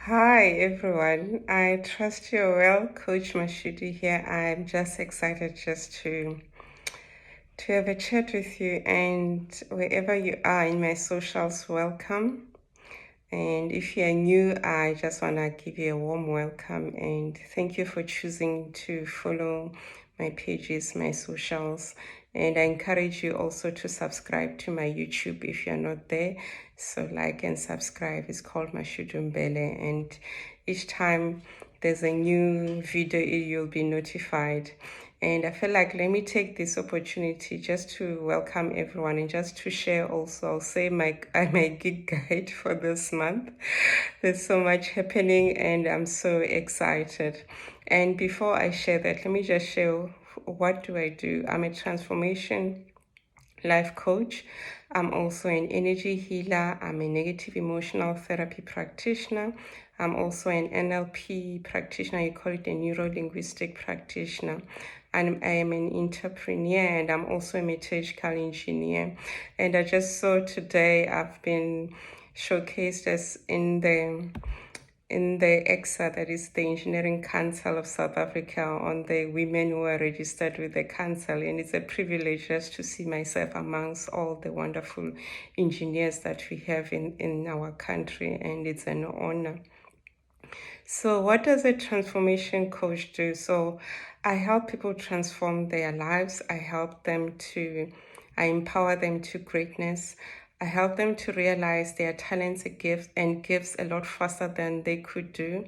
Hi everyone. I trust you're well. Coach Mashudu here. I'm just excited just to have a chat with you, and wherever you are in my socials, welcome. And if you're new, I just want to give you a warm welcome and thank you for choosing to follow my pages, my socials. And I encourage you also to subscribe to my YouTube if you're not there. So like and subscribe. It's called Mashudu Mbele. And each time there's a new video, you'll be notified. And I feel like let me take this opportunity just to welcome everyone and just to share also. I'll say my gig guide for this month. There's so much happening and I'm so excited. And before I share that, let me just share what do I do. I'm a transformation life coach. I'm also an energy healer. I'm a negative emotional therapy practitioner. I'm also an NLP practitioner. You call it a neuro linguistic practitioner. And I am an entrepreneur and I'm also a metallurgical engineer. And I just saw today I've been showcased as in the EXA, that is the Engineering Council of South Africa, on the women who are registered with the council. And it's a privilege just to see myself amongst all the wonderful engineers that we have in our country, and it's an honor. So, what does a transformation coach do? So, I help people transform their lives. I empower them to greatness. I help them to realize their talents and gifts a lot faster than they could do.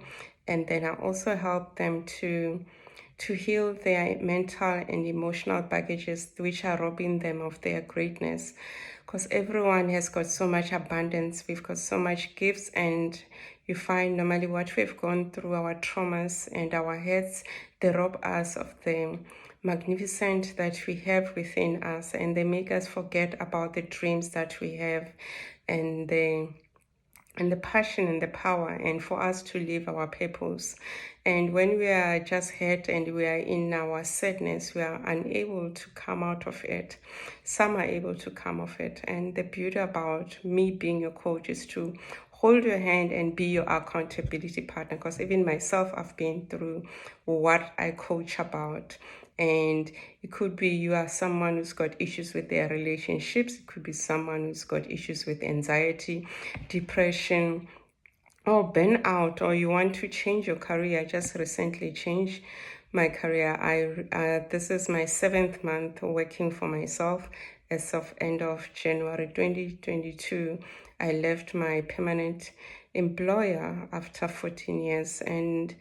And then I also help them to heal their mental and emotional baggages which are robbing them of their greatness, because everyone has got so much abundance. We've got so much gifts, and you find normally what we've gone through, our traumas and our heads, they rob us of the magnificent that we have within us, and they make us forget about the dreams that we have and the passion and the power, and for us to live our purpose. And when we are just hurt and we are in our sadness, we are unable to come out of it. Some are able to come off it. And the beauty about me being your coach is to hold your hand and be your accountability partner, because even myself, I've been through what I coach about. And it could be you are someone who's got issues with their relationships. It could be someone who's got issues with anxiety, depression, or burnout, or you want to change your career. I just recently changed my career. This is my 7th month working for myself. As of end of January 2022, I left my permanent employer after 14 years, and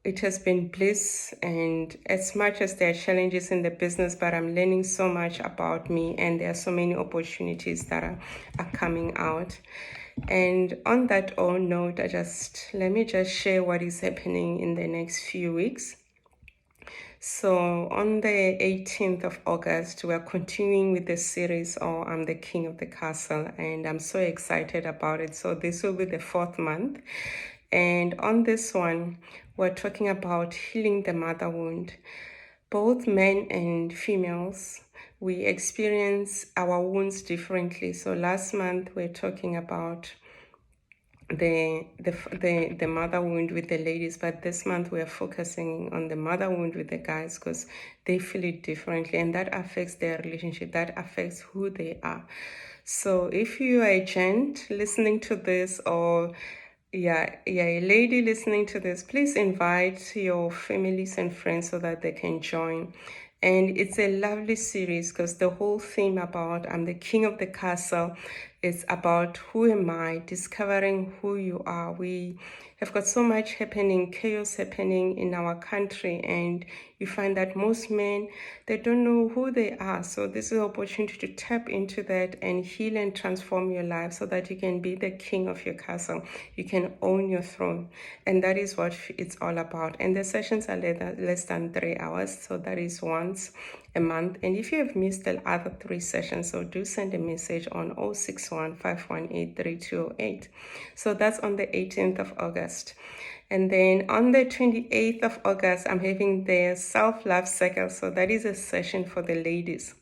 it has been bliss. And as much as there are challenges in the business, but I'm learning so much about me, and there are so many opportunities that are coming out. And on that own note, let me just share what is happening in the next few weeks. So on the 18th of August, we are continuing with the series, I'm the King of the Castle, and I'm so excited about it. So this will be the 4th month. And on this one, we're talking about healing the mother wound. Both men and females, we experience our wounds differently. So last month, we're talking about the mother wound with the ladies, but this month we are focusing on the mother wound with the guys, because they feel it differently, and that affects their relationship, that affects who they are. So if you are a gent listening to this, or a lady listening to this, please invite your families and friends so that they can join. And it's a lovely series, because the whole theme about I'm the King of the Castle is about who am I, discovering who you are. We have got so much happening, chaos happening in our country, and you find that most men, they don't know who they are. So this is an opportunity to tap into that and heal and transform your life so that you can be the king of your castle. You can own your throne. And that is what it's all about. And the sessions are less than 3 hours. So that is once a month. And if you have missed the other 3 sessions, so do send a message on 061 518 3208. So that's on the 18th of August. And then on the 28th of August, I'm having the self-love circle. So that is a session for the ladies.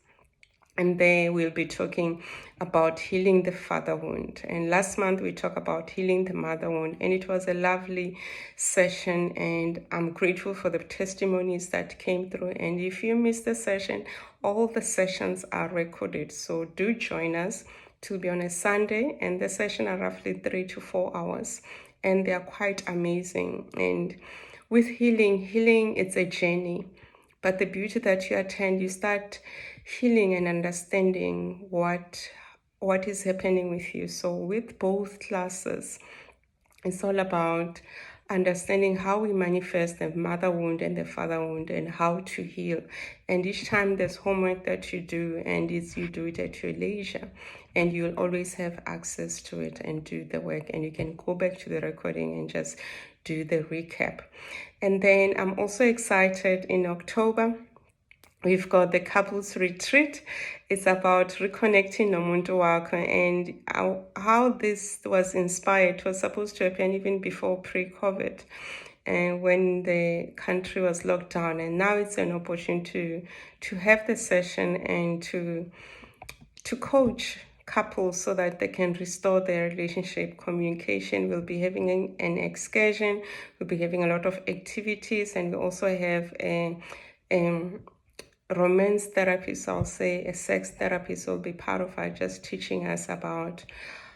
And there we'll be talking about healing the father wound. And last month we talked about healing the mother wound, and it was a lovely session. And I'm grateful for the testimonies that came through. And if you missed the session, all the sessions are recorded. So do join us. To be on a Sunday, and the session are roughly 3 to 4 hours, and they are quite amazing. And with healing, it's a journey. But the beauty that you attend, you start healing and understanding what is happening with you. So with both classes, it's all about understanding how we manifest the mother wound and the father wound and how to heal. And each time there's homework that you do, and you do it at your leisure, and you'll always have access to it and do the work, and you can go back to the recording and just do the recap. And then I'm also excited in October. We've got the couples retreat. It's about reconnecting nomuntu wakho, and how this was inspired. It was supposed to happen even before pre-COVID, and when the country was locked down, and now it's an opportunity to have the session and to coach couples so that they can restore their relationship. Communication. We'll be having an excursion. We'll be having a lot of activities, and we also have a romance therapist, I'll say a sex therapist will be part of it, just teaching us about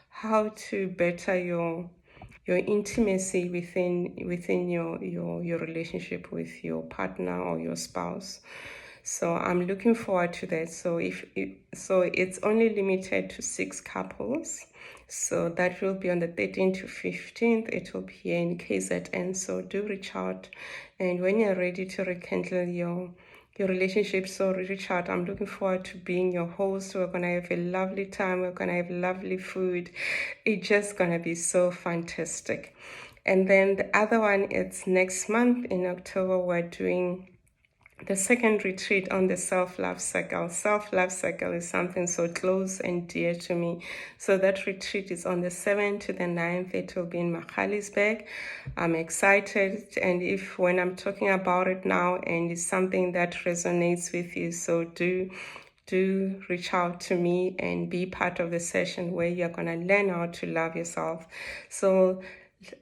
how to better your intimacy within your relationship with your partner or your spouse. So I'm looking forward to that. So it's only limited to 6 couples. So that will be on the 13th to 15th. It will be here in KZN. So do reach out, and when you're ready to rekindle your relationship, so reach out. I'm looking forward to being your host. We're gonna have a lovely time. We're gonna have lovely food. It's just gonna be so fantastic. And then the other one, it's next month in October. We're doing the second retreat on the self-love circle. Self-love circle is something so close and dear to me. So that retreat is on the 7th to the 9th. It will be in Magaliesberg. I'm excited. And when I'm talking about it now, and it's something that resonates with you, so do reach out to me and be part of the session where you're going to learn how to love yourself. So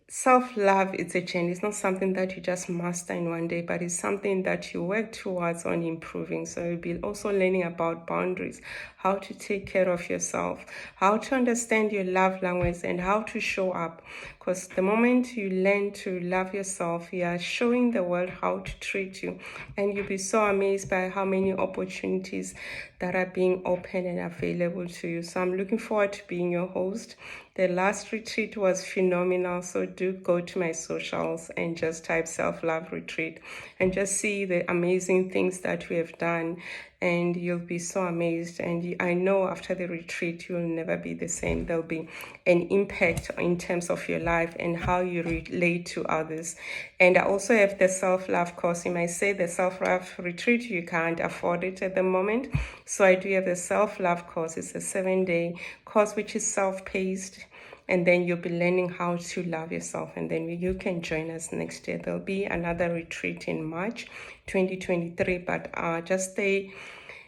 self-love, it's a journey. It's not something that you just master in one day, but it's something that you work towards on improving. So you'll be also learning about boundaries, how to take care of yourself, how to understand your love language, and how to show up. Because the moment you learn to love yourself, you are showing the world how to treat you. And you'll be so amazed by how many opportunities that are being open and available to you. So I'm looking forward to being your host. The last retreat was phenomenal. So do go to my socials and just type self-love retreat and just see the amazing things that we have done. And you'll be so amazed. And I know after the retreat, you'll never be the same. There'll be an impact in terms of your life and how you relate to others. And I also have the self-love course. You might say the self-love retreat, you can't afford it at the moment. So I do have the self-love course. It's a 7-day course, which is self-paced. And then you'll be learning how to love yourself. And then you can join us next year. There'll be another retreat in March 2023. But just stay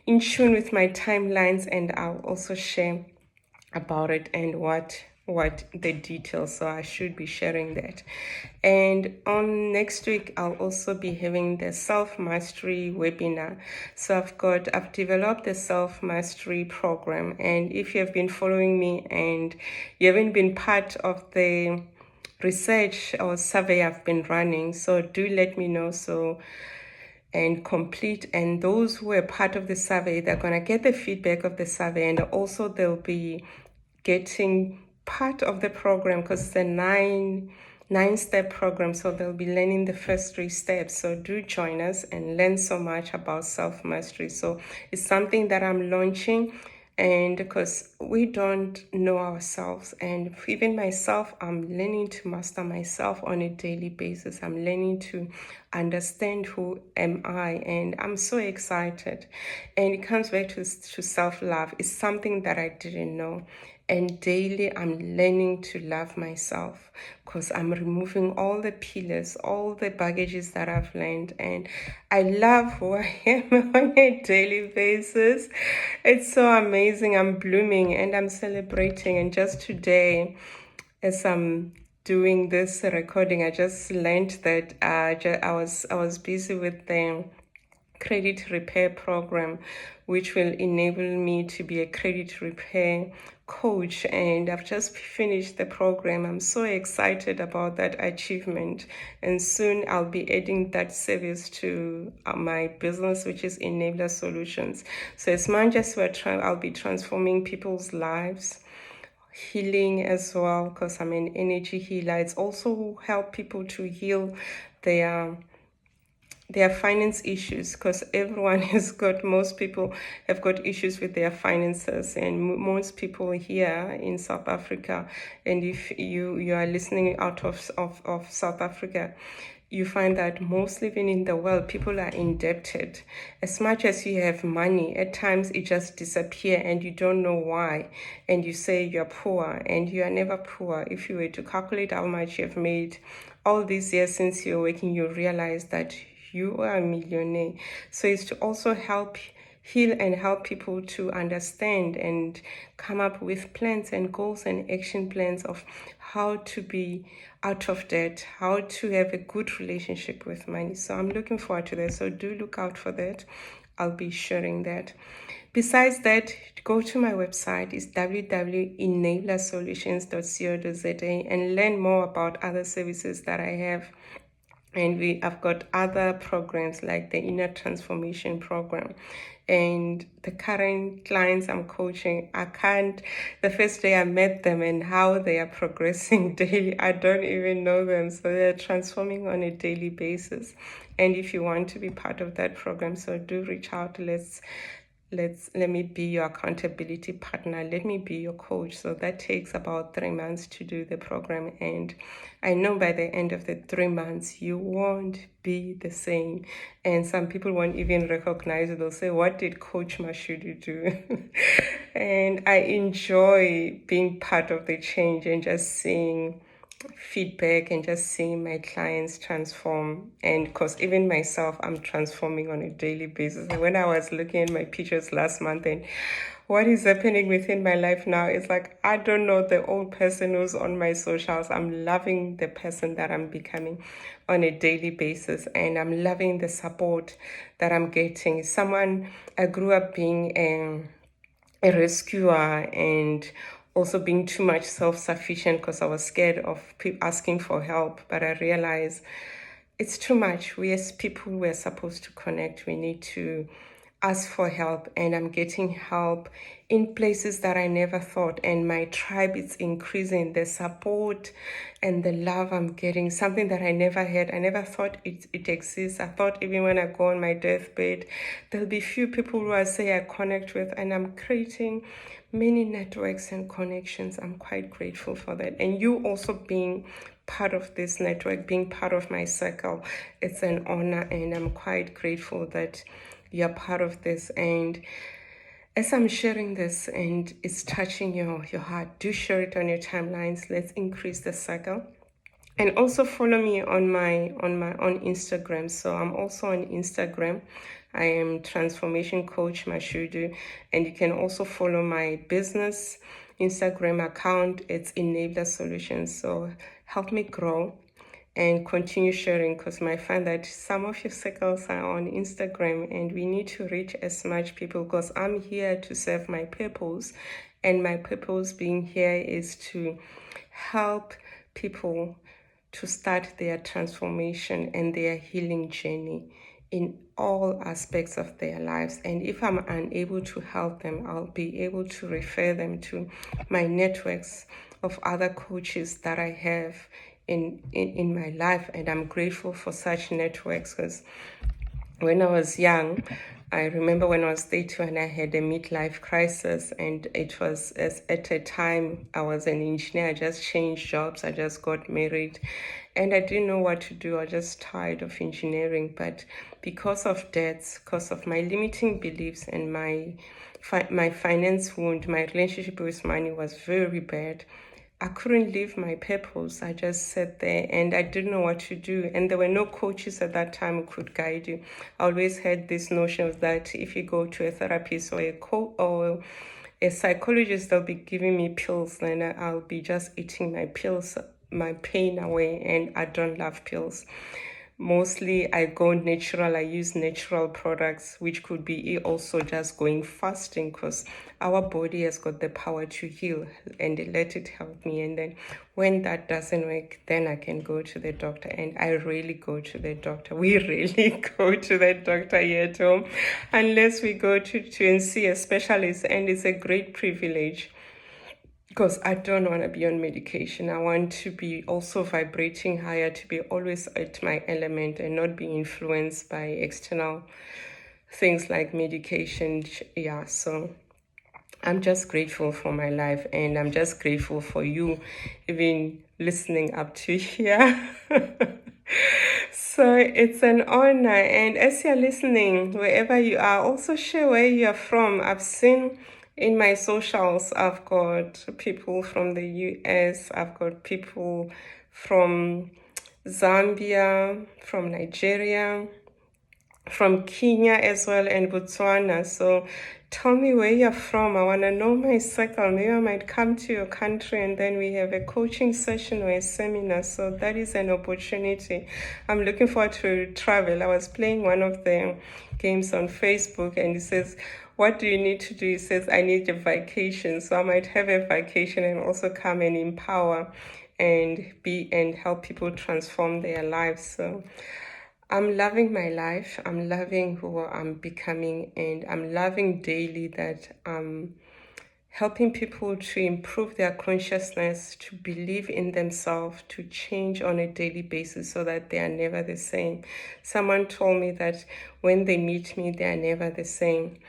in tune with my timelines, and I'll also share about it and what the details. So I should be sharing that. And on next week, I'll also be having the self-mastery webinar. So I've developed the self-mastery program. And if you have been following me and you haven't been part of the research or survey I've been running, so do let me know and complete. And those who are part of the survey, they're going to get the feedback of the survey, and also they'll be getting part of the program, because it's a nine-step program. So they'll be learning the first 3 steps. So do join us and learn so much about self-mastery. So it's something that I'm launching, and because we don't know ourselves, and even myself, I'm learning to master myself on a daily basis. I'm learning to understand who am I, and I'm so excited. And it comes back to self-love. It's something that I didn't know, And daily I'm learning to love myself because I'm removing all the pillars, all the baggages that I've learned. And I love who I am on a daily basis. It's so amazing. I'm blooming and I'm celebrating. And just today, as I'm doing this recording, I just learned that I was busy with the credit repair program, which will enable me to be a credit repair coach. And I've just finished the program. I'm so excited about that achievement. And soon I'll be adding that service to my business, which is Enabler Solutions. So as much as I'll be transforming people's lives, healing as well, because I'm an energy healer. It's also help people to heal their finance issues, because most people have got issues with their finances, and most people here in South Africa, and if you are listening out of South Africa, you find that most living in the world, people are indebted. As much as you have money, at times it just disappears and you don't know why. And you say you're poor, and you are never poor. If you were to calculate how much you've made all these years since you're working, you realize that you are a millionaire. So it's to also heal and help people to understand and come up with plans and goals and action plans of how to be out of debt, how to have a good relationship with money. So I'm looking forward to that. So do look out for that. I'll be sharing that. Besides that, go to my website. It's www.enablersolutions.co.za and learn more about other services that I have. And I've got other programs like the Inner Transformation Program. And the current clients I'm coaching, the first day I met them and how they are progressing daily, I don't even know them. So they're transforming on a daily basis. And if you want to be part of that program, so do reach out. Let me be your accountability partner. Let me be your coach. So that takes about 3 months to do the program. And I know by the end of the 3 months, you won't be the same. And some people won't even recognize it. They'll say, what did Coach Mashudu do? And I enjoy being part of the change and just seeing feedback and just seeing my clients transform. And because even myself, I'm transforming on a daily basis. And when I was looking at my pictures last month and what is happening within my life now, it's like I don't know the old person who's on my socials. I'm loving the person that I'm becoming on a daily basis, and I'm loving the support that I'm getting. I grew up being a rescuer and also being too much self-sufficient because I was scared of asking for help. But I realized it's too much. We as people, we're supposed to connect. We need to ask for help, and I'm getting help in places that I never thought, and my tribe is increasing. The support and the love I'm getting, something that I never had. I never thought it exists. I thought even when I go on my deathbed, there'll be few people who I say I connect with, and I'm creating many networks and connections. I'm quite grateful for that. And you also being part of this network, being part of my circle, it's an honor, and I'm quite grateful that you're part of this. And as I'm sharing this and it's touching your heart, do share it on your timelines. Let's increase the circle. And also follow me on Instagram. So I'm also on Instagram. I am Transformation Coach Mashudu, and you can also follow my business Instagram account. It's Enabler Solutions. So help me grow and continue sharing, because I find that some of your circles are on Instagram, and we need to reach as much people, because I'm here to serve my purpose, and my purpose being here is to help people to start their transformation and their healing journey in all aspects of their lives. And if I'm unable to help them, I'll be able to refer them to my networks of other coaches that I have in my life. And I'm grateful for such networks, because when I was young, I remember when I was 31, I had a midlife crisis, and it was at a time I was an engineer. I just changed jobs. I just got married, and I didn't know what to do. I was just tired of engineering. But because of debts, because of my limiting beliefs and my my finance wound, my relationship with money was very bad. I couldn't live my purpose. I just sat there and I didn't know what to do. And there were no coaches at that time who could guide you. I always had this notion of that if you go to a therapist or or a psychologist, they'll be giving me pills, and I'll be just eating my pills, my pain away. And I don't love pills. Mostly I go natural. I use natural products, which could be also just going fasting, because our body has got the power to heal, and let it help me. And then when that doesn't work, then I can go to the doctor. And I really go to the doctor. We really go to the doctor here at home, unless we go to and see a specialist. And it's a great privilege, because I don't want to be on medication. I want to be also vibrating higher, to be always at my element and not be influenced by external things like medication. Yeah, so I'm just grateful for my life, and I'm just grateful for you even listening up to here. So it's an honor. And as you're listening, wherever you are, also share where you are from. I've seen in my socials, I've got people from the US, I've got people from Zambia, from Nigeria, from Kenya as well, and Botswana. So tell me where you're from. I want to know my circle. Maybe I might come to your country and then we have a coaching session or a seminar. So that is an opportunity. I'm looking forward to travel. I was playing one of the games on Facebook, and it says, what do you need to do? It says, I need a vacation. So I might have a vacation and also come and empower and help people transform their lives. So I'm loving my life. I'm loving who I'm becoming, and I'm loving daily that I'm helping people to improve their consciousness, to believe in themselves, to change on a daily basis so that they are never the same. Someone told me that when they meet me, they are never the same.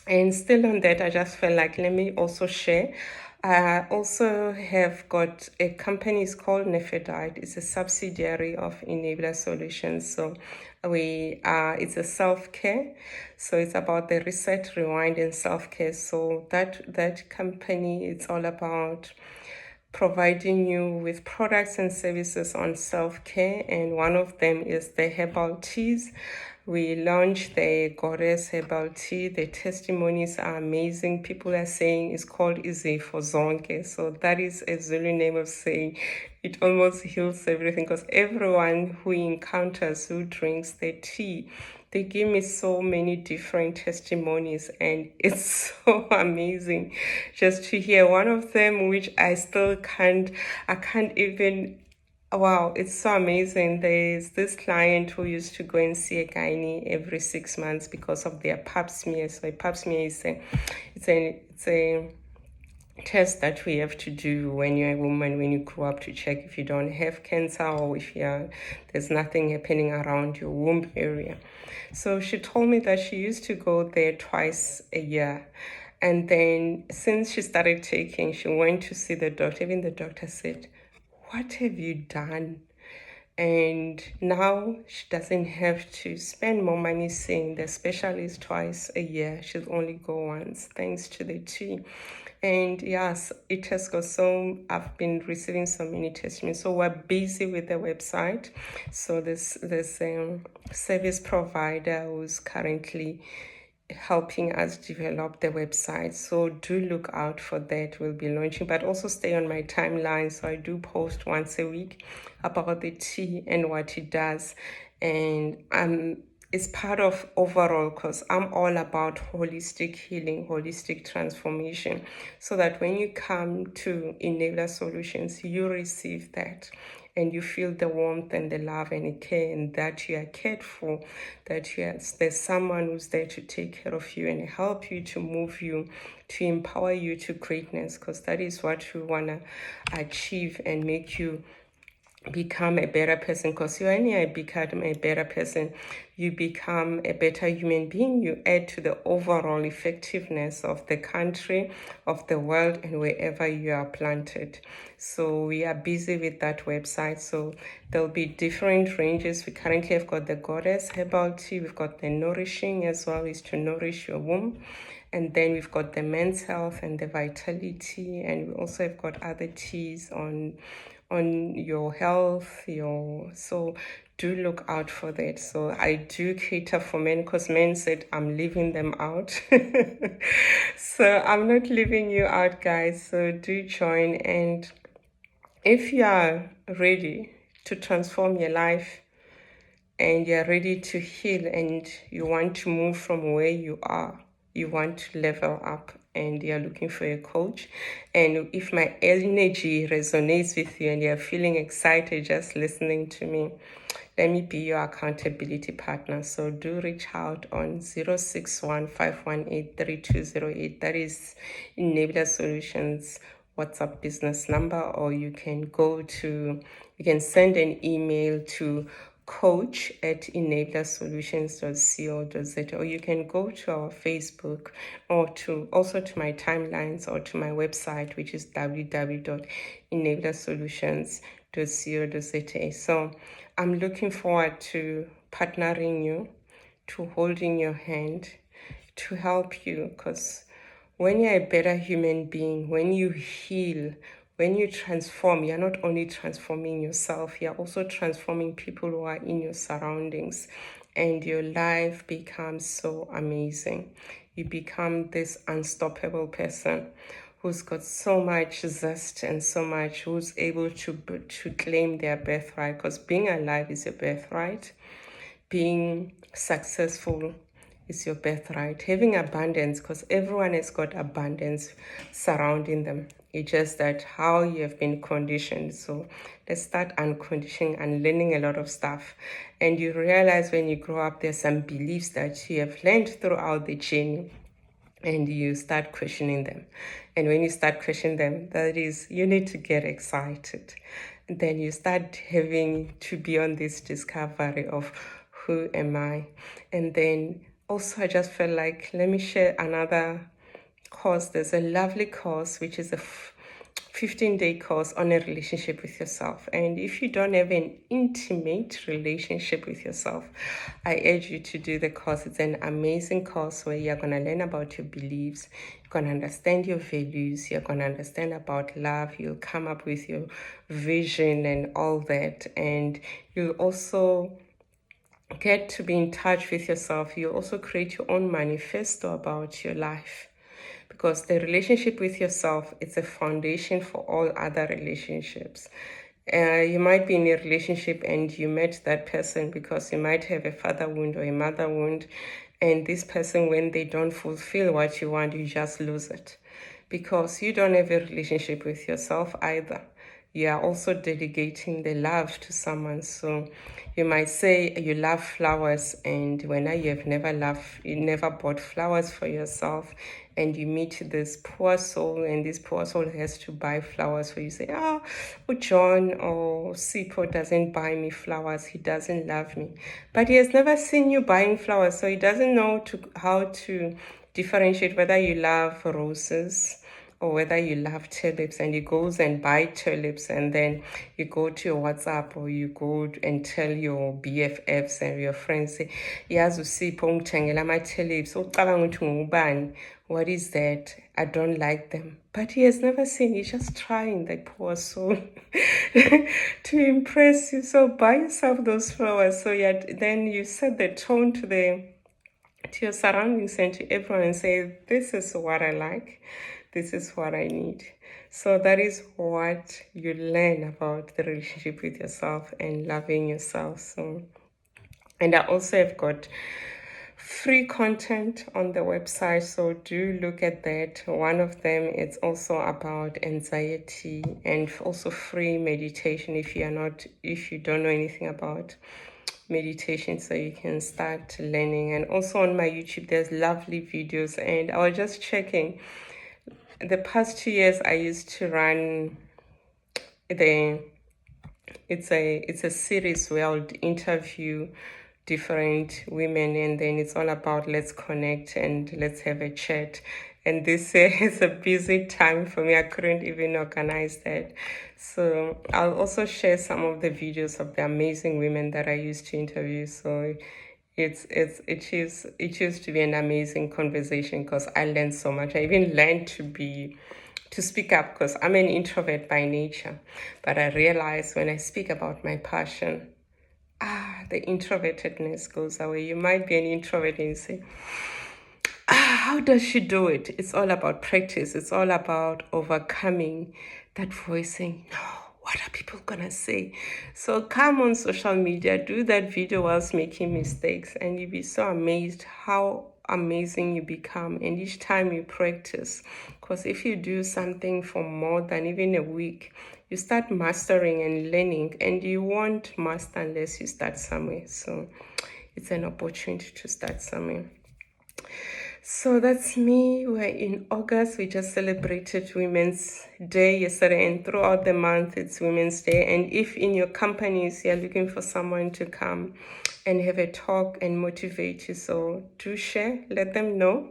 And still on that, I just felt like, let me also share. I also have got a company, it's called Nephedite. It's a subsidiary of Enabler Solutions. So it's a self-care. So it's about the reset, rewind, and self-care. So that company, it's all about providing you with products and services on self-care, and one of them is the herbal teas. We launched the Goddess Herbal Tea. The testimonies are amazing. People are saying it's called Izzy for Zonke. So that is a Zulu name of saying it almost heals everything, because everyone who encounters, who drinks the tea, they give me so many different testimonies, and it's so amazing just to hear one of them, which I can't even. Wow, it's so amazing. There's this client who used to go and see a gynae every 6 months because of their pap smear. So a pap smear is a test that we have to do when you're a woman, when you grow up, to check if you don't have cancer or if there's nothing happening around your womb area. So she told me that she used to go there twice a year. And then since she started taking, she went to see the doctor. Even the doctor said, what have you done? And now she doesn't have to spend more money seeing the specialist twice a year. She'll only go once, thanks to the tea. And yes, it has got I've been receiving so many testimonies. So we're busy with the website. So there's service provider who's currently helping us develop the website. So do look out for that. We'll be launching, but also stay on my timeline. So I do post once a week about the tea and what it does. And it's part of overall, because I'm all about holistic healing, holistic transformation, so that when you come to Enabler Solutions, you receive that and you feel the warmth and the love and the care, and that you are cared for, that there's someone who's there to take care of you and help you, to move you, to empower you to greatness, because that is what we want to achieve and make you become a better person. Because when you become a better person, you become a better human being. You add to the overall effectiveness of the country, of the world, and wherever you are planted. So we are busy with that website. So there'll be different ranges. We currently have got the Goddess Herbal Tea. We've got the Nourishing as well, is to nourish your womb. And then we've got the men's health and the vitality, and we also have got other teas on your health, so do look out for that. So I do cater for men because men said I'm leaving them out. So I'm not leaving you out, guys. So do join. And if you are ready to transform your life and you're ready to heal and you want to move from where you are, you want to level up and you're looking for a coach, and if my energy resonates with you and you're feeling excited just listening to me, let me be your accountability partner. So do reach out on 061-518-3208. That is Enabler Solutions WhatsApp business number, or you can send an email to coach@enablersolutions.co.za, or you can go to our Facebook, or to my timelines, or to my website, which is www.enablersolutions.co.za. So I'm looking forward to partnering you, to holding your hand, to help you, because when you're a better human being, when you heal, when you transform, you're not only transforming yourself, you're also transforming people who are in your surroundings, and your life becomes so amazing. You become this unstoppable person who's got so much zest and so much, who's able to claim their birthright, because being alive is a birthright. Being successful is your birthright. Having abundance, because everyone has got abundance surrounding them. It's just that how you have been conditioned. So let's start unconditioning and learning a lot of stuff. And you realize when you grow up, there's some beliefs that you have learned throughout the journey, and you start questioning them. And when you start questioning them, that is, you need to get excited. And then you start having to be on this discovery of who am I. And then also I just felt like, let me share another course. There's a lovely course, which is a 15-day course on a relationship with yourself. And if you don't have an intimate relationship with yourself, I urge you to do the course. It's an amazing course where you're going to learn about your beliefs, you're going to understand your values, you're going to understand about love, you'll come up with your vision and all that. And you'll also get to be in touch with yourself. You'll also create your own manifesto about your life, because the relationship with yourself is a foundation for all other relationships. You might be in a relationship and you met that person because you might have a father wound or a mother wound, and this person, when they don't fulfill what you want, you just lose it, because you don't have a relationship with yourself either. You are also delegating the love to someone. So you might say you love flowers, and when you have you never bought flowers for yourself, and you meet this poor soul, and this poor soul has to buy flowers for you. Say, John or Sipo doesn't buy me flowers, he doesn't love me. But he has never seen you buying flowers, so he doesn't know how to differentiate whether you love roses or whether you love tulips. And he goes and buy tulips, and then you go to your WhatsApp, or you go and tell your BFFs and your friends, say, yazi uSipho ungithengela ama-tulips, ucabanga ukuthi ngubani? What is that? I don't like them. But he has never seen. He's just trying, that poor soul, to impress you. So buy yourself those flowers. So then you set the tone to your surroundings and to everyone, and say, this is what I like, this is what I need. So that is what you learn about the relationship with yourself and loving yourself. So, and I also have got free content on the website, so do look at that. One of them is also about anxiety, and also free meditation if you don't know anything about meditation, so you can start learning. And also on my YouTube, there's lovely videos. And I was just checking, the past 2 years I used to run it's a series where I would interview different women, and then it's all about let's connect and let's have a chat. And this is a busy time for me. I couldn't even organize that. So I'll also share some of the videos of the amazing women that I used to interview. So it used to be an amazing conversation because I learned so much. I even learned to speak up because I'm an introvert by nature, but I realized when I speak about my passion, the introvertedness goes away. You might be an introvert and you say, how does she do it? It's all about practice. It's all about overcoming that voice saying, no, what are people gonna say? So come on social media, do that video whilst making mistakes, and you'll be so amazed how amazing you become. And each time you practice, because if you do something for more than even a week, you start mastering and learning, and you won't master unless you start somewhere. So it's an opportunity to start somewhere. So that's me. We're in August. We just celebrated Women's Day yesterday, and throughout the month, it's Women's Day. And if in your companies you're looking for someone to come and have a talk and motivate you, so do share, let them know.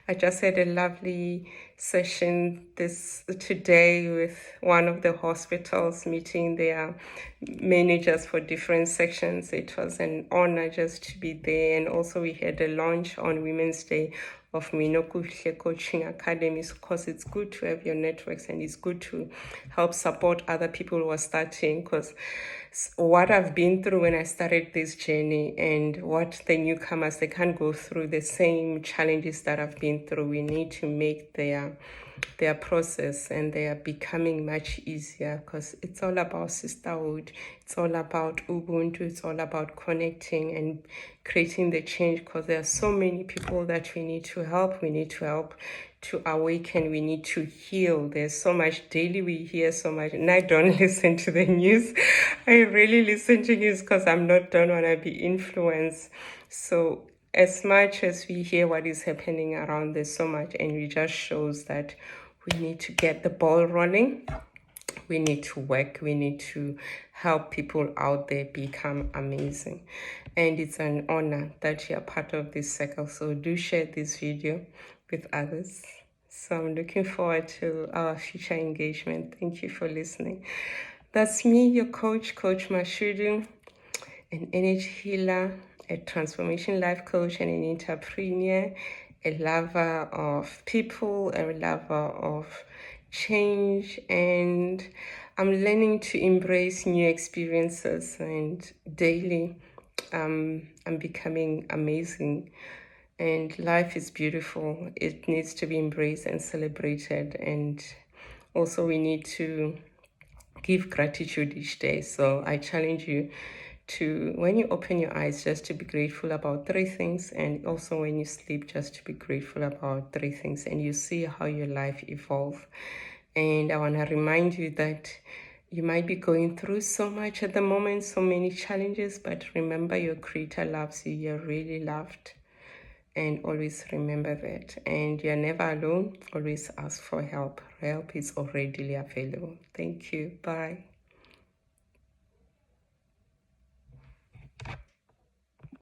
I just had a lovely session today with one of the hospitals meeting their managers for different sections. It was an honor just to be there. And also we had a launch on Women's Day of Minokuhle Coaching Academies, because it's good to have your networks and it's good to help support other people who are starting, because what I've been through when I started this journey and what the newcomers, they can't go through the same challenges that I've been through. We need to make their process and they are becoming much easier, because it's all about sisterhood, it's all about Ubuntu, it's all about connecting and creating the change, because there are so many people that we need to help to awaken, we need to heal. There's so much daily, we hear so much, and I don't listen to the news. I really listen to news because don't want to be influenced. So as much as we hear what is happening around, there's so much, and it just shows that we need to get the ball rolling. We need to work. We need to help people out there become amazing. And it's an honor that you're part of this circle. So do share this video with others. So I'm looking forward to our future engagement. Thank you for listening. That's me, your coach, Coach Mashudu, an energy healer, a transformation life coach, and an entrepreneur, a lover of people, a lover of change, and I'm learning to embrace new experiences, and daily I'm becoming amazing. And life is beautiful. It needs to be embraced and celebrated, and also we need to give gratitude each day. So I challenge you to, when you open your eyes, just to be grateful about 3 things, and also when you sleep, just to be grateful about 3 things, and you see how your life evolves. And I want to remind you that you might be going through so much at the moment, so many challenges, but remember your Creator loves you. You're really loved. And always remember that. And you're never alone. Always ask for help. Help is already available. Thank you. Bye.